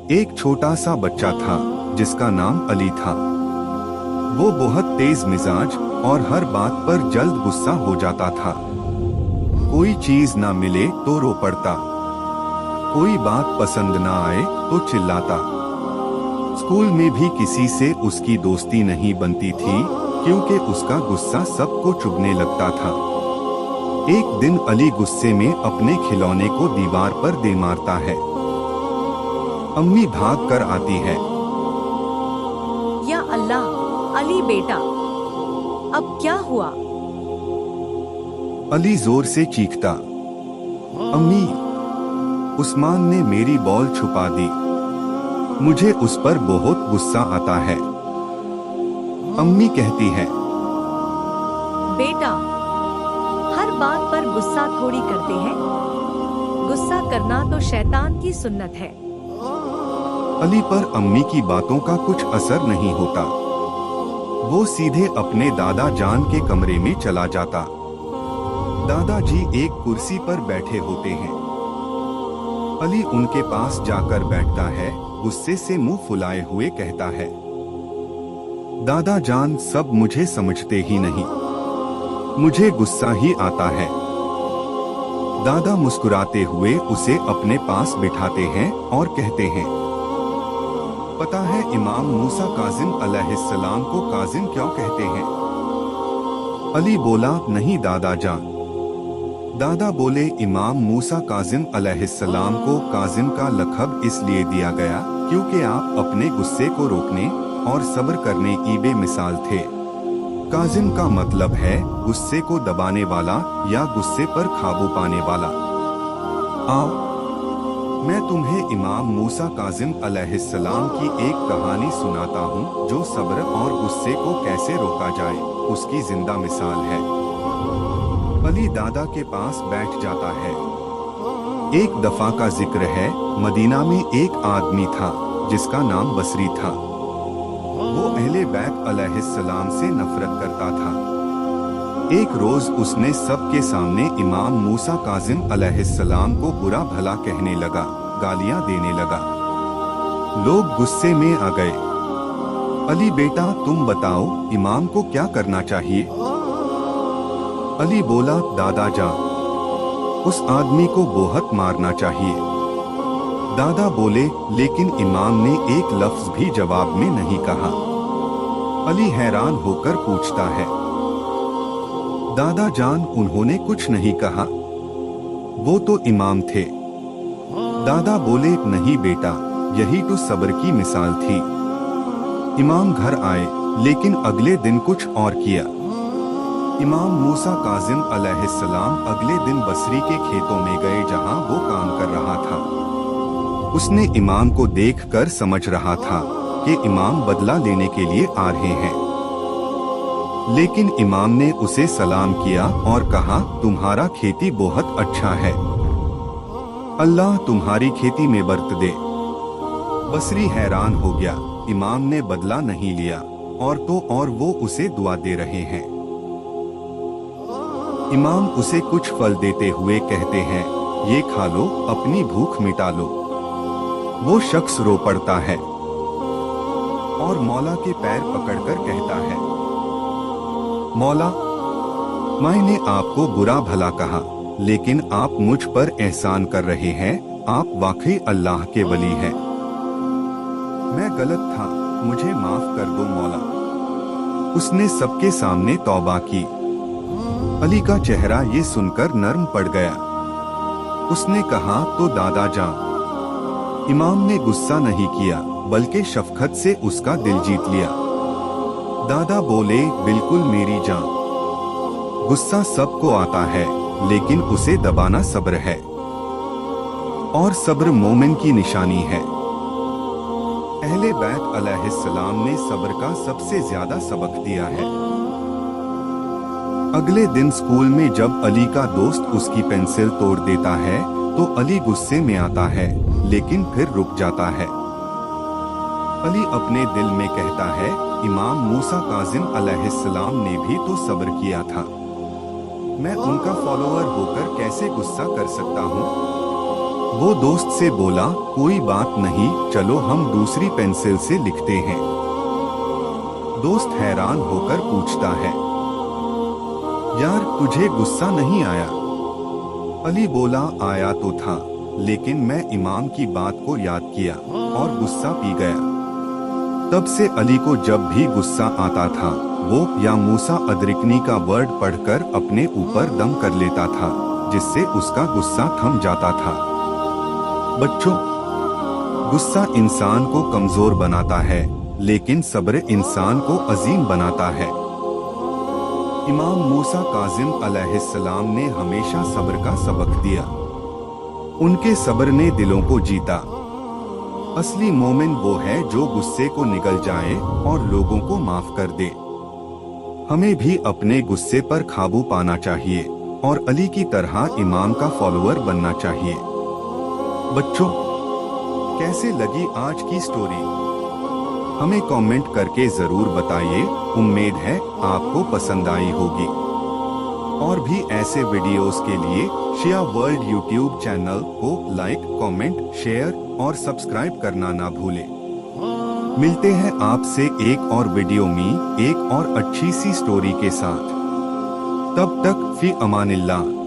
एक छोटा सा बच्चा था जिसका नाम अली था। वो बहुत तेज मिजाज और हर बात पर जल्द गुस्सा हो जाता था। कोई चीज ना मिले तो रो पड़ता, कोई बात पसंद ना आए तो चिल्लाता। स्कूल में भी किसी से उसकी दोस्ती नहीं बनती थी क्योंकि उसका गुस्सा सबको चुभने लगता था। एक दिन अली गुस्से में अपने खिलौने को दीवार पर दे मारता है। अम्मी भाग कर आती है। या अल्लाह, अली बेटा, अब क्या हुआ? अली जोर से चीखता, अम्मी, उस्मान ने मेरी बॉल छुपा दी, मुझे उस पर बहुत गुस्सा आता है। अम्मी कहती है, बेटा, हर बात पर गुस्सा थोड़ी करते हैं। गुस्सा करना तो शैतान की सुन्नत है। अली पर अम्मी की बातों का कुछ असर नहीं होता। वो सीधे अपने दादा जान के कमरे में चला जाता। दादाजी एक कुर्सी पर बैठे होते हैं। अली उनके पास जाकर बैठता है, गुस्से से मुंह फुलाए हुए कहता है, दादा जान, सब मुझे समझते ही नहीं, मुझे गुस्सा ही आता है। दादा मुस्कुराते हुए उसे अपने पास बिठाते हैं और कहते हैं, पता है इमाम मूसा काजिम अलैहिस्सलाम को काजिम क्यों कहते हैं? अली बोला, नहीं दादा जान। दादा बोले, इमाम मूसा काजिम अलैहिस्सलाम को काजिम का लक़ब इसलिए दिया गया क्योंकि आप अपने गुस्से को रोकने और सब्र करने की बेमिसाल थे। काजिम का मतलब है गुस्से को दबाने वाला या गुस्से पर काबू पाने वाला। आओ, मैं तुम्हें इमाम मूसा काजिम अलैहिस्सलाम की एक कहानी सुनाता हूँ जो सब्र और गुस्से को कैसे रोका जाए उसकी जिंदा मिसाल है। अली दादा के पास बैठ जाता है। एक दफा का जिक्र है, मदीना में एक आदमी था जिसका नाम बसरी था। वो अहले बैत अलैहिस्सलाम से नफरत करता था। एक रोज उसने सबके सामने इमाम मूसा काजिम अलैहिस्सलाम को बुरा भला कहने लगा, गालियां देने लगा। लोग गुस्से में आ गए। अली बेटा, तुम बताओ इमाम को क्या करना चाहिए? अली बोला, दादा जान, उस आदमी को बहुत मारना चाहिए। दादा बोले, लेकिन इमाम ने एक लफ्ज भी जवाब में नहीं कहा। अली हैरान होकर पूछता है, दादा जान, उन्होंने कुछ नहीं कहा? वो तो इमाम थे। दादा बोले, नहीं बेटा, यही तो सब्र की मिसाल थी। इमाम घर आए, लेकिन अगले दिन कुछ और किया। इमाम मूसा काजिम अलैहिस्सलाम अगले दिन बसरी के खेतों में गए जहां वो काम कर रहा था। उसने इमाम को देखकर समझ रहा था कि इमाम बदला लेने के लिए आ रहे हैं। लेकिन इमाम ने उसे सलाम किया और कहा, तुम्हारा खेती बहुत अच्छा है, अल्लाह तुम्हारी खेती में बरकत दे। बसरी हैरान हो गया, इमाम ने बदला नहीं लिया और तो और वो उसे दुआ दे रहे हैं। इमाम उसे कुछ फल देते हुए कहते हैं, ये खा लो, अपनी भूख मिटा लो। वो शख्स रो पड़ता है और मौला के पैर पकड़कर कहता है, मौला, मैंने आपको बुरा भला कहा, लेकिन आप मुझ पर एहसान कर रहे हैं, आप वाकई अल्लाह के वली हैं। मैं गलत था, मुझे माफ कर दो मौला। उसने सबके सामने तौबा की। अली का चेहरा ये सुनकर नर्म पड़ गया। उसने कहा, तो दादा जान, इमाम ने गुस्सा नहीं किया बल्कि शफकत से उसका दिल जीत लिया। दादा बोले, बिल्कुल मेरी जान, गुस्सा सबको आता है, लेकिन उसे दबाना सब्र है, और सब्र मोमिन की निशानी है। अहले बैत अलैहिस्सलाम ने सब्र का सबसे ज्यादा सबक दिया है। अगले दिन स्कूल में जब अली का दोस्त उसकी पेंसिल तोड़ देता है तो अली गुस्से में आता है, लेकिन फिर रुक जाता है। अली अपने दिल में कहता है, इमाम मूसा काजिम अलैहिस्सलाम ने भी तो सब्र किया था, मैं उनका फॉलोअर होकर कैसे गुस्सा कर सकता हूँ? वो दोस्त से बोला, कोई बात नहीं, चलो हम दूसरी पेंसिल से लिखते हैं। दोस्त हैरान होकर पूछता है, यार तुझे गुस्सा नहीं आया? अली बोला, आया तो था, लेकिन मैं इमाम की बात को याद किया और गुस्सा पी गया। तब से अली को जब भी गुस्सा आता था वो या मूसा अदरिकनी का वर्ड पढ़कर अपने ऊपर दम कर लेता था, जिससे उसका गुस्सा थम जाता था। बच्चों, गुस्सा इंसान को कमजोर बनाता है, लेकिन सब्र इंसान को अजीम बनाता है। इमाम मूसा काजिम अलैहिस्सलाम ने हमेशा सब्र का सबक दिया। उनके सब्र ने दिलों को जीता। असली मोमिन वो है जो गुस्से को निगल जाए और लोगों को माफ कर दे। हमें भी अपने गुस्से पर काबू पाना चाहिए और अली की तरह इमाम का फॉलोअर बनना चाहिए। बच्चों, कैसे लगी आज की स्टोरी? हमें कमेंट करके जरूर बताइए। उम्मीद है आपको पसंद आई होगी। और भी ऐसे वीडियोस के लिए शिया वर्ल्ड यूट्यूब चैनल को लाइक, कमेंट, शेयर और सब्सक्राइब करना ना भूलें। मिलते हैं आपसे एक और वीडियो में एक और अच्छी सी स्टोरी के साथ। तब तक फी अमानिल्लाह।